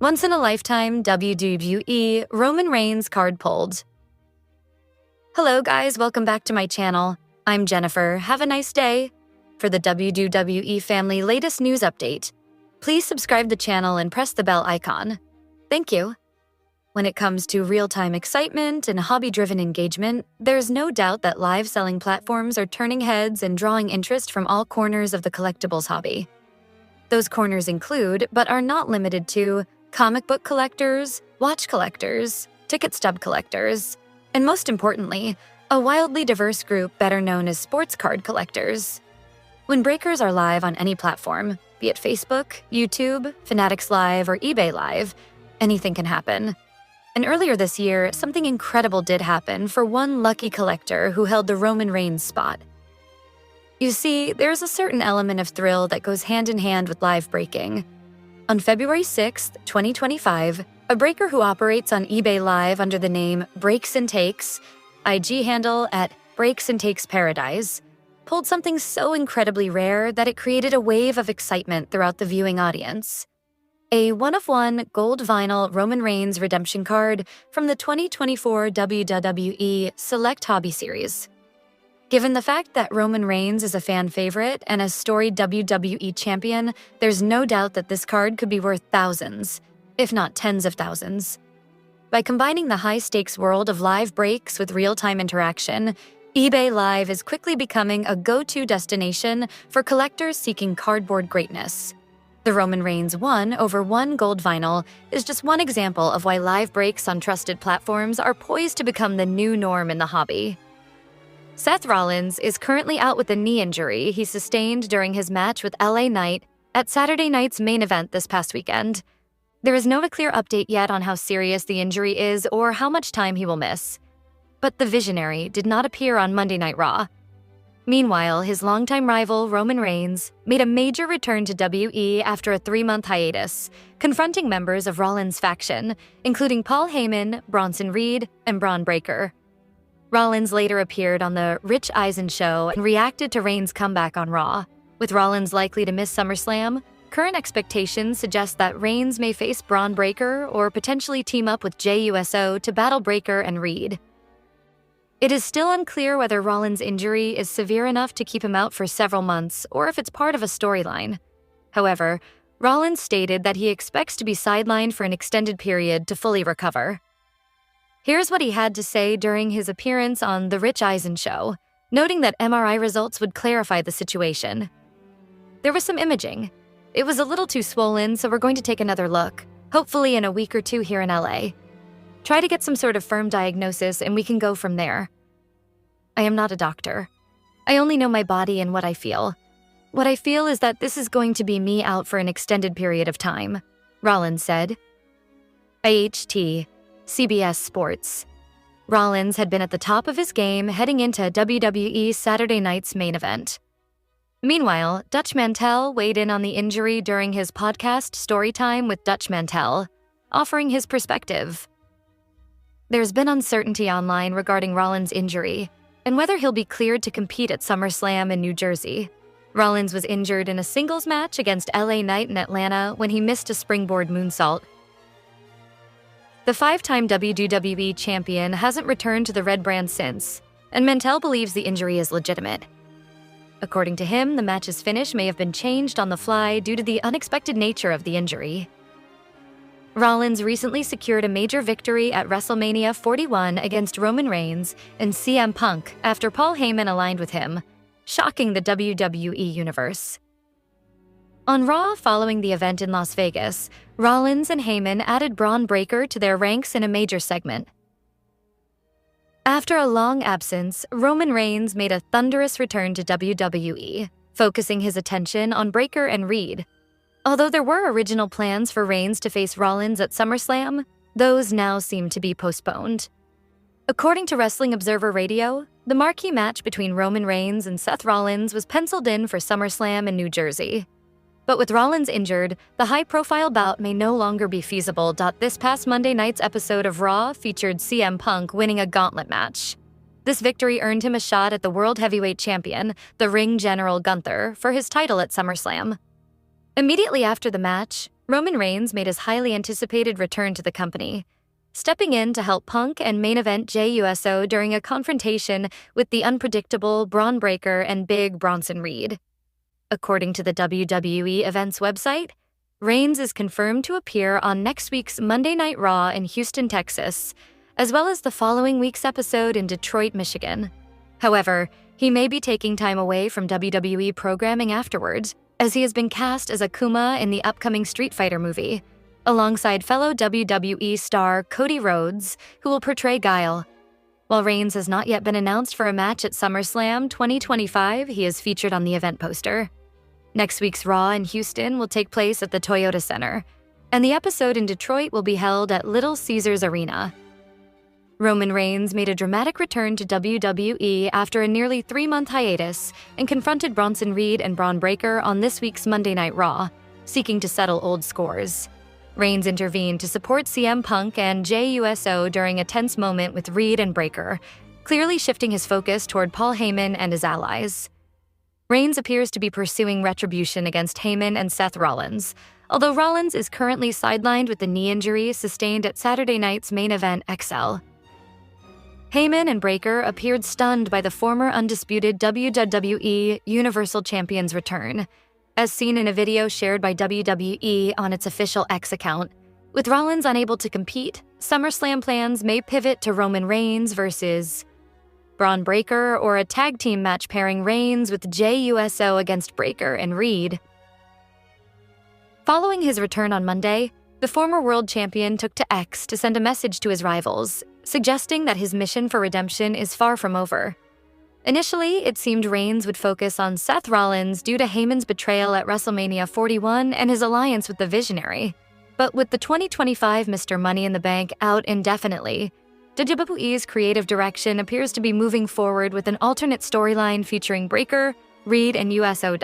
Once-in-a-lifetime WWE Roman Reigns card pulled. Hello guys, welcome back to my channel. I'm Jennifer. Have a nice day. For the WWE family latest news update, please subscribe the channel and press the bell icon. Thank you. When it comes to real-time excitement and hobby-driven engagement, there's no doubt that live selling platforms are turning heads and drawing interest from all corners of the collectibles hobby. Those corners include, but are not limited to, comic book collectors, watch collectors, ticket stub collectors, and most importantly, a wildly diverse group better known as sports card collectors. When breakers are live on any platform, be it Facebook, YouTube, Fanatics Live, or eBay Live, anything can happen. And earlier this year, something incredible did happen for one lucky collector who held the Roman Reigns spot. You see, there's a certain element of thrill that goes hand in hand with live breaking. On February 6, 2025, a breaker who operates on eBay Live under the name Breaks and Takes, IG handle at Breaks and Takes Paradise, pulled something so incredibly rare that it created a wave of excitement throughout the viewing audience. A one-of-one gold vinyl Roman Reigns redemption card from the 2024 WWE Select Hobby Series. Given the fact that Roman Reigns is a fan favorite and a storied WWE champion, there's no doubt that this card could be worth thousands, if not tens of thousands. By combining the high-stakes world of live breaks with real-time interaction, eBay Live is quickly becoming a go-to destination for collectors seeking cardboard greatness. The Roman Reigns 1/1 gold vinyl is just one example of why live breaks on trusted platforms are poised to become the new norm in the hobby. Seth Rollins is currently out with a knee injury he sustained during his match with LA Knight at Saturday night's main event this past weekend. There is no clear update yet on how serious the injury is or how much time he will miss. But the Visionary did not appear on Monday Night Raw. Meanwhile, his longtime rival, Roman Reigns, made a major return to WE after a 3-month hiatus, confronting members of Rollins' faction, including Paul Heyman, Bronson Reed, and Braun Breaker. Rollins later appeared on the Rich Eisen show and reacted to Reigns' comeback on Raw. With Rollins likely to miss SummerSlam, current expectations suggest that Reigns may face Braun Breaker or potentially team up with Jey Uso to battle Breaker and Reed. It is still unclear whether Rollins' injury is severe enough to keep him out for several months or if it's part of a storyline. However, Rollins stated that he expects to be sidelined for an extended period to fully recover. Here's what he had to say during his appearance on The Rich Eisen show, noting that MRI results would clarify the situation. There was some imaging. It was a little too swollen, so we're going to take another look, hopefully in a week or two here in LA. Try to get some sort of firm diagnosis and we can go from there. I am not a doctor. I only know my body and what I feel. What I feel is that this is going to be me out for an extended period of time, Rollins said. IHT, CBS Sports. Rollins had been at the top of his game heading into WWE Saturday night's main event. Meanwhile, Dutch Mantel weighed in on the injury during his podcast Storytime with Dutch Mantel, offering his perspective. There's been uncertainty online regarding Rollins' injury and whether he'll be cleared to compete at SummerSlam in New Jersey. Rollins was injured in a singles match against LA Knight in Atlanta when he missed a springboard moonsault. The 5-time WWE champion hasn't returned to the red brand since, and Mantel believes the injury is legitimate. According to him, the match's finish may have been changed on the fly due to the unexpected nature of the injury. Rollins recently secured a major victory at WrestleMania 41 against Roman Reigns and CM Punk after Paul Heyman aligned with him, shocking the WWE universe. On Raw following the event in Las Vegas, Rollins and Heyman added Braun Breaker to their ranks in a major segment. After a long absence, Roman Reigns made a thunderous return to WWE, focusing his attention on Breaker and Reed. Although there were original plans for Reigns to face Rollins at SummerSlam, those now seem to be postponed. According to Wrestling Observer Radio, the marquee match between Roman Reigns and Seth Rollins was penciled in for SummerSlam in New Jersey. But with Rollins injured, the high-profile bout may no longer be feasible. This past Monday night's episode of Raw featured CM Punk winning a gauntlet match. This victory earned him a shot at the World Heavyweight Champion, the Ring General Gunther, for his title at SummerSlam. Immediately after the match, Roman Reigns made his highly anticipated return to the company, stepping in to help Punk and main event Jey Uso during a confrontation with the unpredictable Braun Breaker and Big Bronson Reed. According to the WWE events website, Reigns is confirmed to appear on next week's Monday Night Raw in Houston, Texas, as well as the following week's episode in Detroit, Michigan. However, he may be taking time away from WWE programming afterwards, as he has been cast as Akuma in the upcoming Street Fighter movie, alongside fellow WWE star Cody Rhodes, who will portray Guile. While Reigns has not yet been announced for a match at SummerSlam 2025, he is featured on the event poster. Next week's Raw in Houston will take place at the Toyota Center, and the episode in Detroit will be held at Little Caesars Arena. Roman Reigns made a dramatic return to WWE after a nearly 3-month hiatus and confronted Bronson Reed and Braun Breaker on this week's Monday Night Raw, seeking to settle old scores. Reigns intervened to support CM Punk and Jey Uso during a tense moment with Reed and Breaker, clearly shifting his focus toward Paul Heyman and his allies. Reigns appears to be pursuing retribution against Heyman and Seth Rollins, although Rollins is currently sidelined with the knee injury sustained at Saturday night's main event XL. Heyman and Breaker appeared stunned by the former undisputed WWE Universal Champion's return, as seen in a video shared by WWE on its official X account. With Rollins unable to compete, SummerSlam plans may pivot to Roman Reigns versus Braun Breaker or a tag team match pairing Reigns with Jey Uso against Breaker and Reed. Following his return on Monday, the former world champion took to X to send a message to his rivals, suggesting that his mission for redemption is far from over. Initially, it seemed Reigns would focus on Seth Rollins due to Heyman's betrayal at WrestleMania 41 and his alliance with the Visionary. But with the 2025 Mr. Money in the Bank out indefinitely, WWE's creative direction appears to be moving forward with an alternate storyline featuring Breaker, Reed, and USO.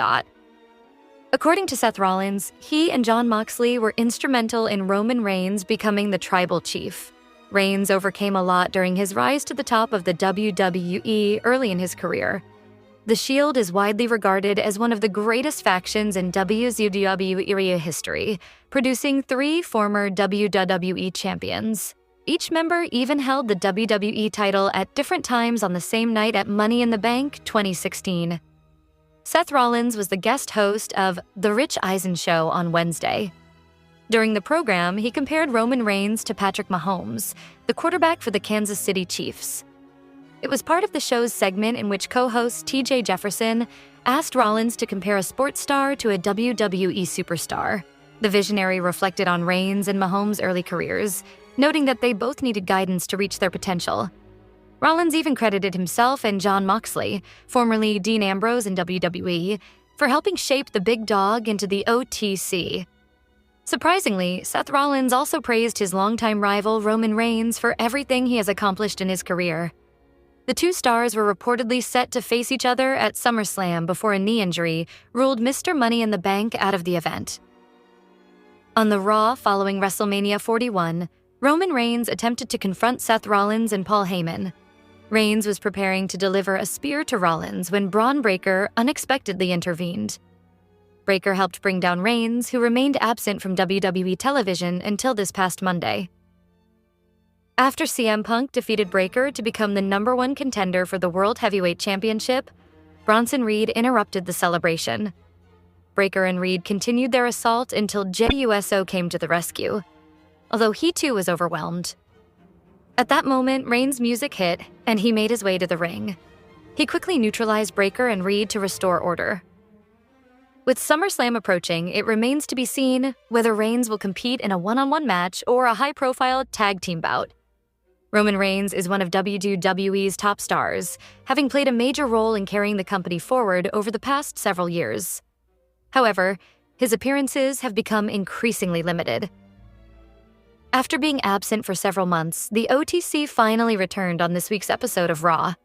According to Seth Rollins, he and Jon Moxley were instrumental in Roman Reigns becoming the tribal chief. Reigns overcame a lot during his rise to the top of the WWE early in his career. The Shield is widely regarded as one of the greatest factions in WWE history, producing 3 former WWE champions. Each member even held the WWE title at different times on the same night at Money in the Bank 2016. Seth Rollins was the guest host of The Rich Eisen Show on Wednesday. During the program, he compared Roman Reigns to Patrick Mahomes, the quarterback for the Kansas City Chiefs. It was part of the show's segment in which co-host TJ Jefferson asked Rollins to compare a sports star to a WWE superstar. The Visionary reflected on Reigns and Mahomes' early careers, noting that they both needed guidance to reach their potential. Rollins even credited himself and Jon Moxley, formerly Dean Ambrose in WWE, for helping shape the big dog into the OTC. Surprisingly, Seth Rollins also praised his longtime rival Roman Reigns for everything he has accomplished in his career. The two stars were reportedly set to face each other at SummerSlam before a knee injury ruled Mr. Money in the Bank out of the event. On the Raw following WrestleMania 41, Roman Reigns attempted to confront Seth Rollins and Paul Heyman. Reigns was preparing to deliver a spear to Rollins when Braun Breaker unexpectedly intervened. Breaker helped bring down Reigns, who remained absent from WWE television until this past Monday. After CM Punk defeated Breaker to become the #1 contender for the World Heavyweight Championship, Bronson Reed interrupted the celebration. Breaker and Reed continued their assault until Jey Uso came to the rescue, although he too was overwhelmed. At that moment, Reigns' music hit, and he made his way to the ring. He quickly neutralized Breaker and Reed to restore order. With SummerSlam approaching, it remains to be seen whether Reigns will compete in a one-on-one match or a high-profile tag team bout. Roman Reigns is one of WWE's top stars, having played a major role in carrying the company forward over the past several years. However, his appearances have become increasingly limited. After being absent for several months, the OTC finally returned on this week's episode of Raw.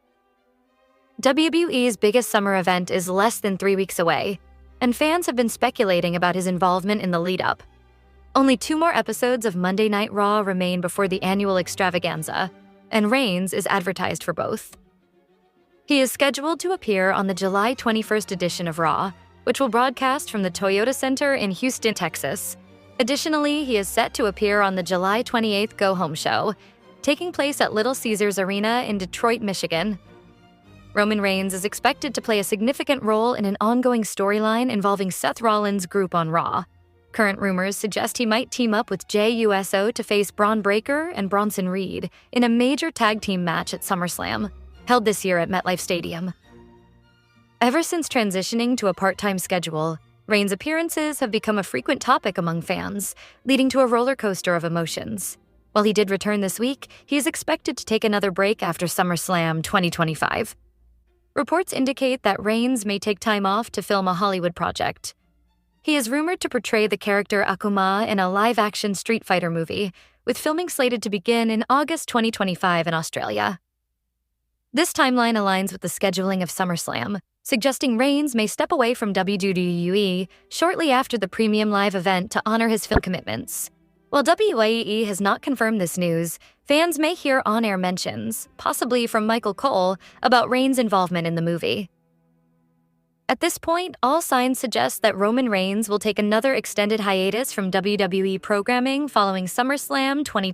WWE's biggest summer event is less than 3 weeks away, and fans have been speculating about his involvement in the lead-up. Only 2 more episodes of Monday Night Raw remain before the annual extravaganza, and Reigns is advertised for both. He is scheduled to appear on the July 21st edition of Raw, which will broadcast from the Toyota Center in Houston, Texas. Additionally, he is set to appear on the July 28th Go Home show, taking place at Little Caesars Arena in Detroit, Michigan. Roman Reigns is expected to play a significant role in an ongoing storyline involving Seth Rollins' group on Raw. Current rumors suggest he might team up with Jey Uso to face Braun Breaker and Bronson Reed in a major tag team match at SummerSlam, held this year at MetLife Stadium. Ever since transitioning to a part-time schedule, Reigns' appearances have become a frequent topic among fans, leading to a roller coaster of emotions. While he did return this week, he is expected to take another break after SummerSlam 2025. Reports indicate that Reigns may take time off to film a Hollywood project. He is rumored to portray the character Akuma in a live-action Street Fighter movie, with filming slated to begin in August 2025 in Australia. This timeline aligns with the scheduling of SummerSlam, suggesting Reigns may step away from WWE shortly after the premium live event to honor his film commitments. While WWE has not confirmed this news, fans may hear on-air mentions, possibly from Michael Cole, about Reigns' involvement in the movie. At this point, all signs suggest that Roman Reigns will take another extended hiatus from WWE programming following SummerSlam 2020.